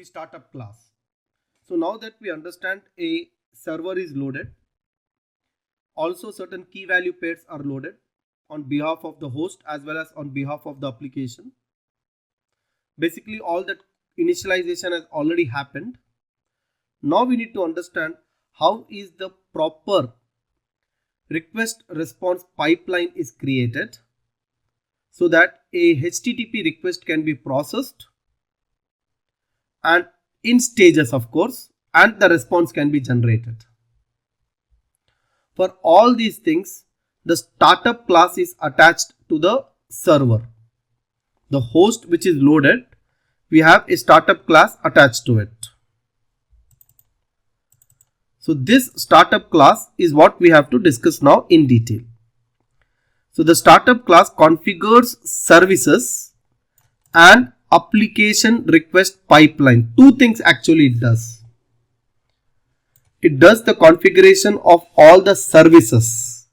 startup class. So now that we understand a server is loaded, also certain key value pairs are loaded on behalf of the host as well as on behalf of the application. Basically all that initialization has already happened. Now we need to understand how is the proper request response pipeline is created so that a HTTP request can be processed and in stages, of course, and the response can be generated. For all these things, the startup class is attached to the server. The host which is loaded, we have a startup class attached to it. So this startup class is what we have to discuss now in detail. So the startup class configures services and application request pipeline. Two things actually it does. It does the configuration of all the services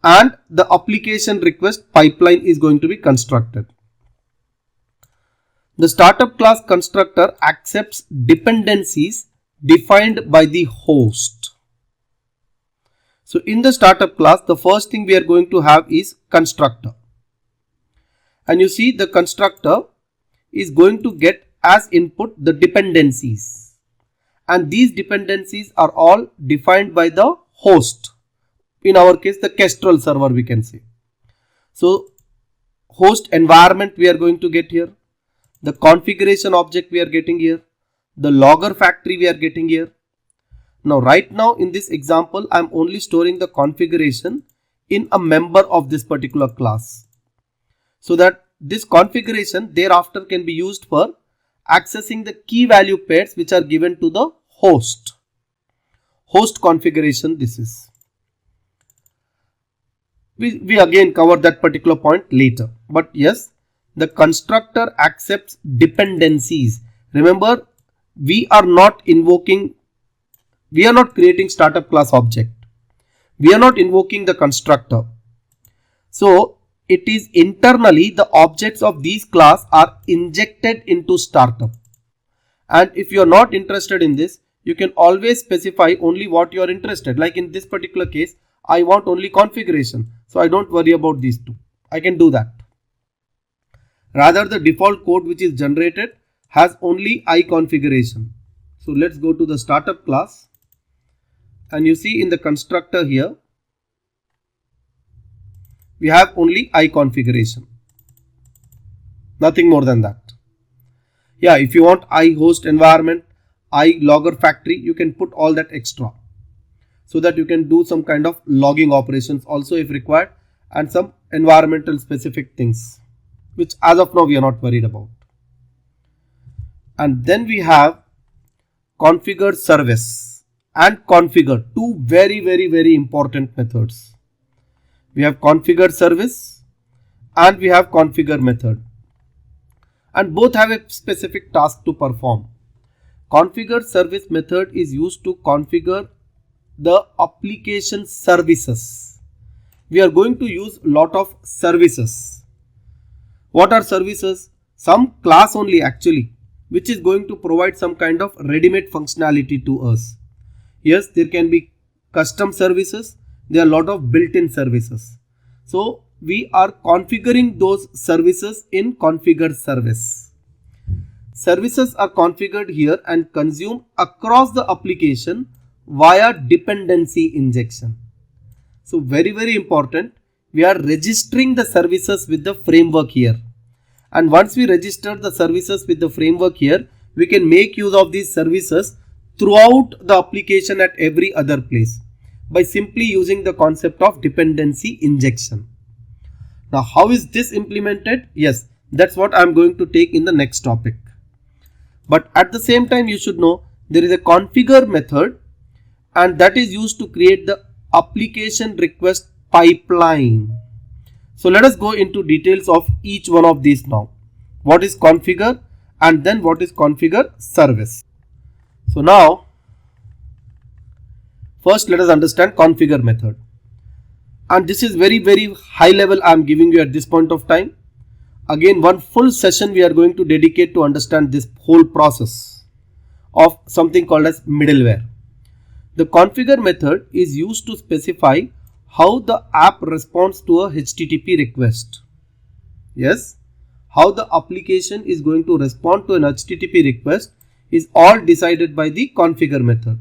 and the application request pipeline is going to be constructed. The startup class constructor accepts dependencies defined by the host. So in the startup class, the first thing we are going to have is constructor. And you see the constructor is going to get as input the dependencies. And these dependencies are all defined by the host. In our case, the Kestrel server we can say. So host environment we are going to get here. The configuration object we are getting here. The logger factory we are getting here. Now right now in this example, I am only storing the configuration in a member of this particular class. So that this configuration thereafter can be used for accessing the key value pairs which are given to the host. Host configuration this is. We again cover that particular point later. But yes, the constructor accepts dependencies. Remember, we are not creating startup class object. We are not invoking the constructor. So it is internally the objects of these class are injected into startup. And if you are not interested in this, you can always specify only what you are interested. Like in this particular case, I want only configuration. So I don't worry about these two. I can do that. Rather, the default code which is generated has only I configuration. So let's go to the startup class. And you see in the constructor here, we have only I configuration. Nothing more than that. Yeah, if you want I host environment, I logger factory, you can put all that extra. So that you can do some kind of logging operations also if required and some environmental specific things, which as of now we are not worried about. And then we have configure service and configure, two very important methods. We have configure service and we have configure method. And both have a specific task to perform. Configure service method is used to configure the application services. We are going to use a lot of services. What are services? Some class only actually, which is going to provide some kind of ready-made functionality to us. Yes, there can be custom services. There are a lot of built-in services. So we are configuring those services in configure service. Services are configured here and consumed across the application via dependency injection. So very important, we are registering the services with the framework here. And once we register the services with the framework here, we can make use of these services throughout the application at every other place by simply using the concept of dependency injection. Now, how is this implemented? Yes, that's what I'm going to take in the next topic. But at the same time, you should know there is a configure method and that is used to create the application request pipeline. So let us go into details of each one of these now. What is configure and then what is configure service. So now, first let us understand configure method. And this is very high level I am giving you at this point of time. Again, one full session we are going to dedicate to understand this whole process of something called as middleware. The configure method is used to specify how the app responds to a HTTP request. Yes, how the application is going to respond to an HTTP request is all decided by the configure method.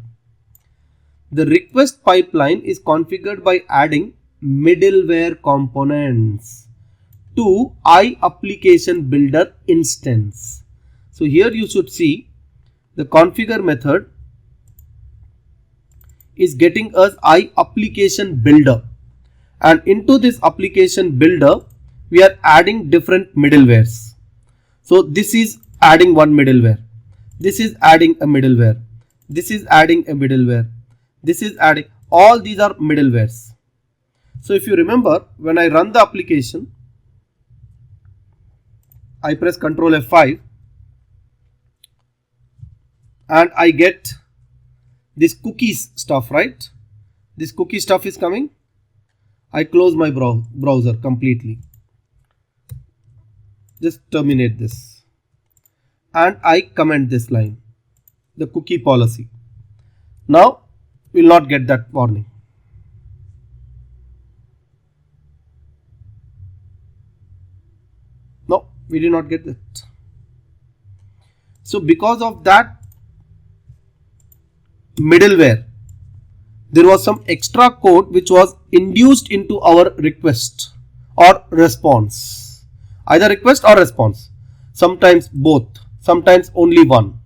The request pipeline is configured by adding middleware components to iApplication Builder instance. So here you should see the configure method is getting us iApplication Builder, and into this application builder we are adding different middlewares. So this is adding one middleware, this is adding a middleware, this is adding a middleware, this is adding, all these are middlewares. So if you remember, when I run the application, I press Ctrl F5 and I get this cookies stuff, right? This cookie stuff is coming. I close my browser completely. Just terminate this and I comment this line, the cookie policy. Now we will not get that warning. No, we did not get that. So because of that middleware, there was some extra code which was induced into our request or response, either request or response, sometimes both, sometimes only one.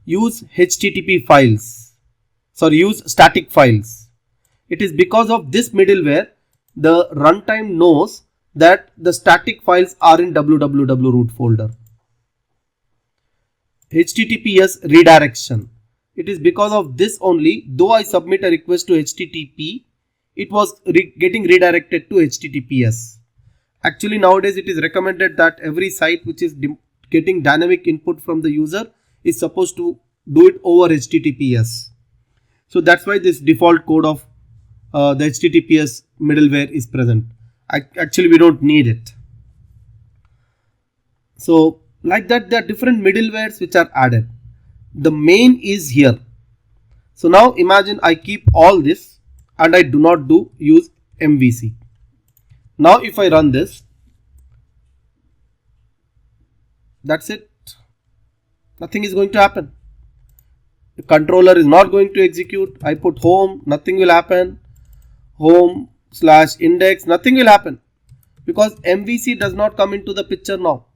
Use HTTP files, use static files. It is because of this middleware the runtime knows that the static files are in www root folder. HTTPS redirection. It is because of this only, though I submit a request to HTTP, it was getting redirected to HTTPS. Actually nowadays it is recommended that every site which is getting dynamic input from the user is supposed to do it over HTTPS. So that's why this default code of the HTTPS middleware is present. Actually we don't need it. So like that, there are different middlewares which are added. The main is here. So now imagine I keep all this and I do not use MVC. Now if I run this, that's it. Nothing is going to happen. The controller is not going to execute. I put home, nothing will happen. Home/index, nothing will happen because MVC does not come into the picture now.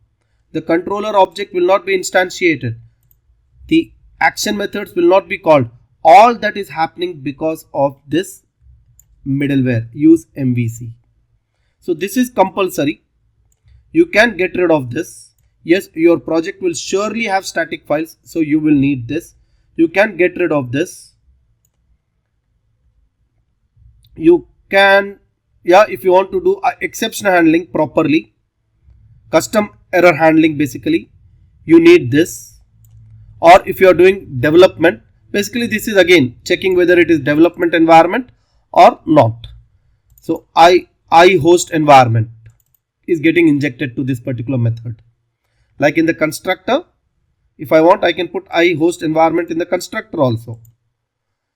The controller object will not be instantiated. The action methods will not be called. All that is happening because of this middleware, use MVC. So this is compulsory. You can get rid of this. Yes, your project will surely have static files, so you will need this. You can get rid of this. You can, if you want to do exception handling properly, custom error handling, basically you need this. Or if you are doing development, basically this is again checking whether it is development environment or not. So I host environment is getting injected to this particular method. Like in the constructor, if I want, I can put I host environment in the constructor also.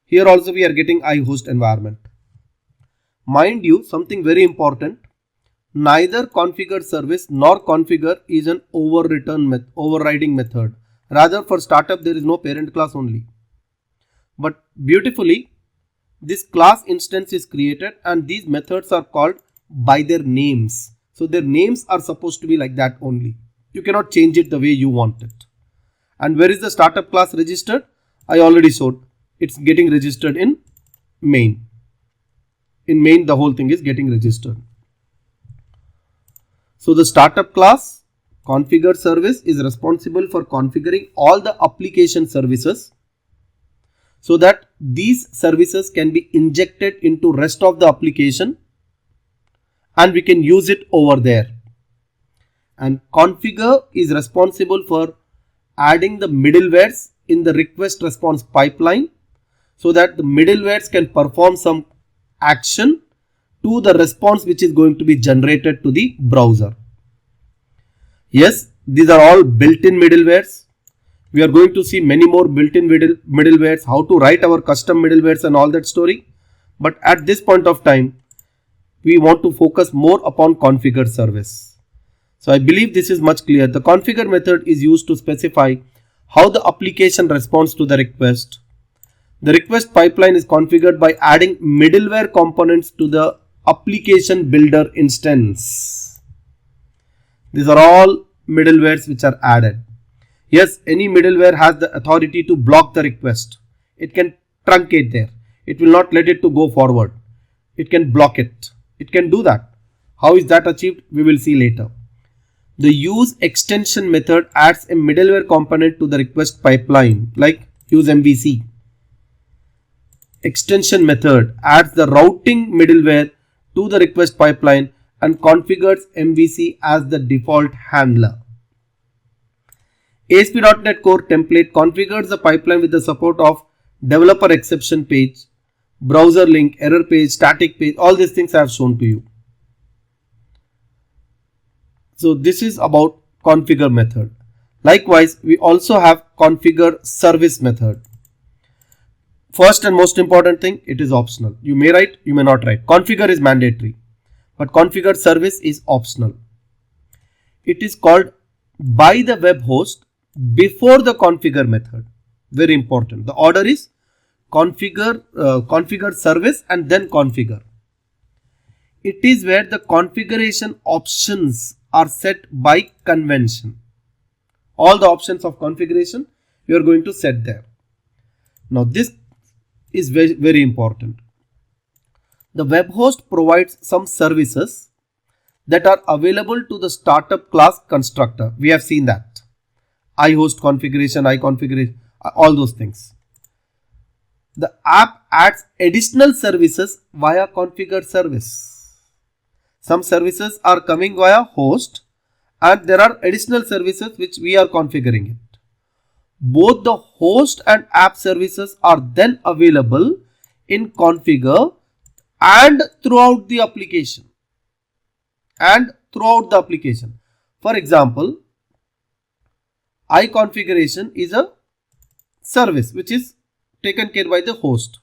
Here also we are getting I host environment. Mind you, something very important, neither configure service nor configure is an overriding method. Rather, for startup there is no parent class only. But beautifully, this class instance is created and these methods are called by their names. So their names are supposed to be like that only. You cannot change it the way you want it. And where is the startup class registered? I already showed. It's getting registered in main. In main, the whole thing is getting registered. So the startup class configure service is responsible for configuring all the application services so that these services can be injected into rest of the application and we can use it over there. And configure is responsible for adding the middlewares in the request response pipeline so that the middlewares can perform some action to the response which is going to be generated to the browser. Yes, these are all built-in middlewares. We are going to see many more built-in middlewares, how to write our custom middlewares and all that story. But at this point of time, we want to focus more upon configure service. So I believe this is much clear. The configure method is used to specify how the application responds to the request. The request pipeline is configured by adding middleware components to the application builder instance. These are all middlewares which are added. Yes, any middleware has the authority to block the request. It can truncate there. It will not let it to go forward. It can block it. It can do that. How is that achieved? We will see later. The use extension method adds a middleware component to the request pipeline, like use MVC. Extension method adds the routing middleware to the request pipeline and configures MVC as the default handler. ASP.NET Core template configures the pipeline with the support of developer exception page, browser link, error page, static page. All these things I have shown to you. So this is about configure method. Likewise, we also have configure service method. First and most important thing, it is optional. You may write, you may not write. Configure is mandatory, but configure service is optional. It is called by the web host before the configure method. Very important. The order is configure service and then configure. It is where the configuration options are set by convention. All the options of configuration you are going to set there. Now this is very, very important. The web host provides some services that are available to the startup class constructor. We have seen that. iHost configuration, iConfiguration, all those things. The app adds additional services via configure service. Some services are coming via host and there are additional services which we are configuring it. Both the host and app services are then available in configure and throughout the application. For example, iConfiguration is a service which is taken care by the host.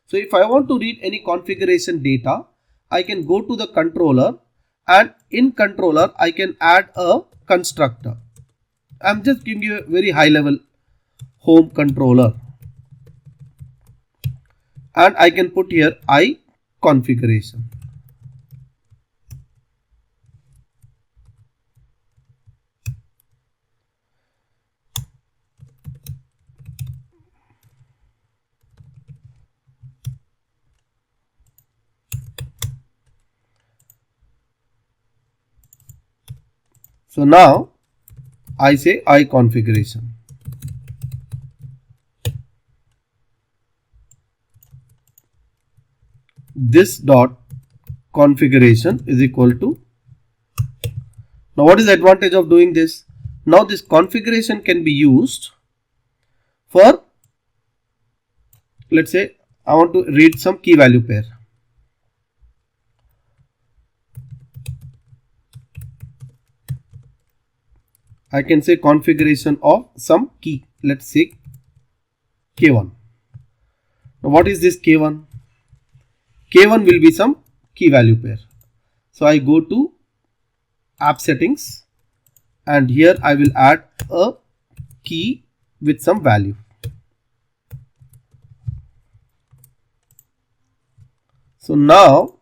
So if I want to read any configuration data, I can go to the controller and in controller I can add a constructor. I'm just giving you a very high level home controller and I can put here iConfiguration. So now I say iConfiguration. This dot configuration is equal to. Now what is the advantage of doing this? Now this configuration can be used for, let's say I want to read some key value pair. I can say configuration of some key, let's say K1. Now what is this K1? K1 will be some key value pair. So I go to app settings and here I will add a key with some value. So now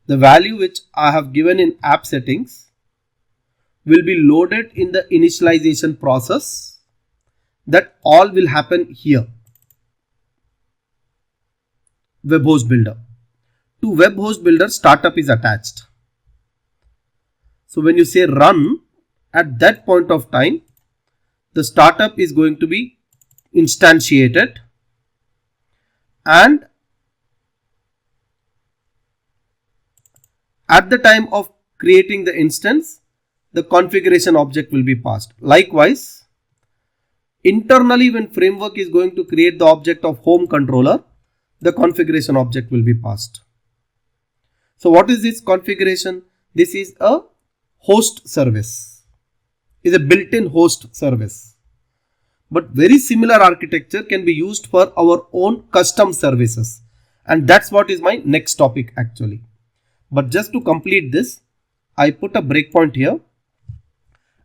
the value which I have given in app settings will be loaded in the initialization process. That all will happen here. Web host builder. To web host builder, startup is attached. So when you say run, at that point of time, the startup is going to be instantiated and at the time of creating the instance, the configuration object will be passed. Likewise, internally when framework is going to create the object of home controller, the configuration object will be passed. So what is this configuration? This is a host service, is a built-in host service. But very similar architecture can be used for our own custom services. And that's what is my next topic actually. But just to complete this, I put a breakpoint here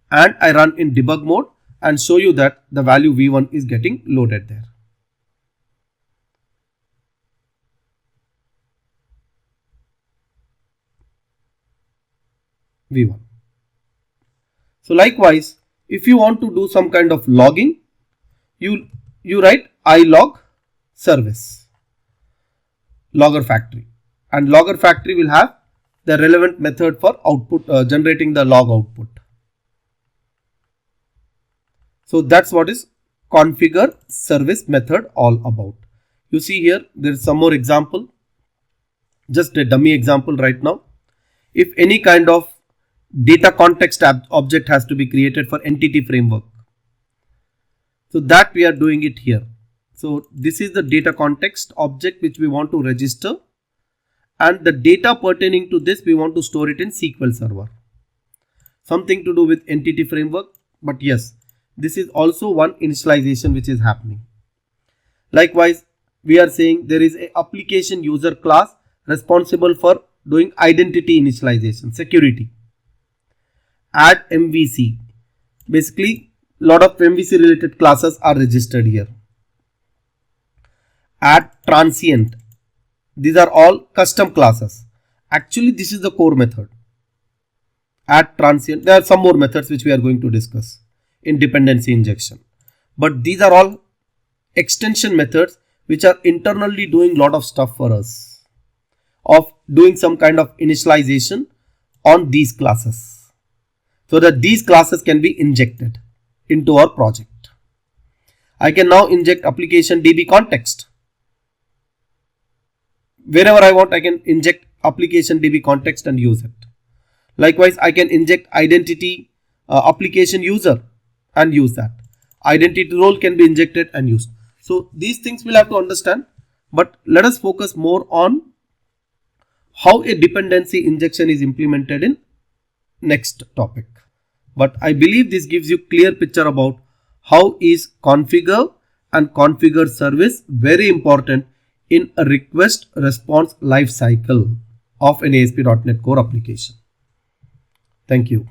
and I run in debug mode and show you that the value v1 is getting loaded there. v1. So likewise, if you want to do some kind of logging, you write ilog service logger factory, and logger factory will have the relevant method for output generating the log output. So that's what is configure service method all about. You see here there is some more example, just a dummy example right now. If any kind of data context object has to be created for entity framework, so that we are doing it here. So this is the data context object which we want to register, and the data pertaining to this we want to store it in SQL Server. Something to do with entity framework, but yes, this is also one initialization which is happening. Likewise, we are saying there is a application user class responsible for doing identity initialization, security. Add MVC. Basically, lot of MVC related classes are registered here. Add transient. These are all custom classes. Actually, this is the core method. Add transient. There are some more methods which we are going to discuss in dependency injection. But these are all extension methods which are internally doing lot of stuff for us, of doing some kind of initialization on these classes, so that these classes can be injected into our project. I can now inject application DB context. Wherever I want, I can inject application DB context and use it. Likewise, I can inject identity application user and use that. Identity role can be injected and used. So these things we'll have to understand, but let us focus more on how a dependency injection is implemented in next topic. But I believe this gives you clear picture about how is configure and configure service very important in a request response life cycle of an ASP.NET Core application. Thank you.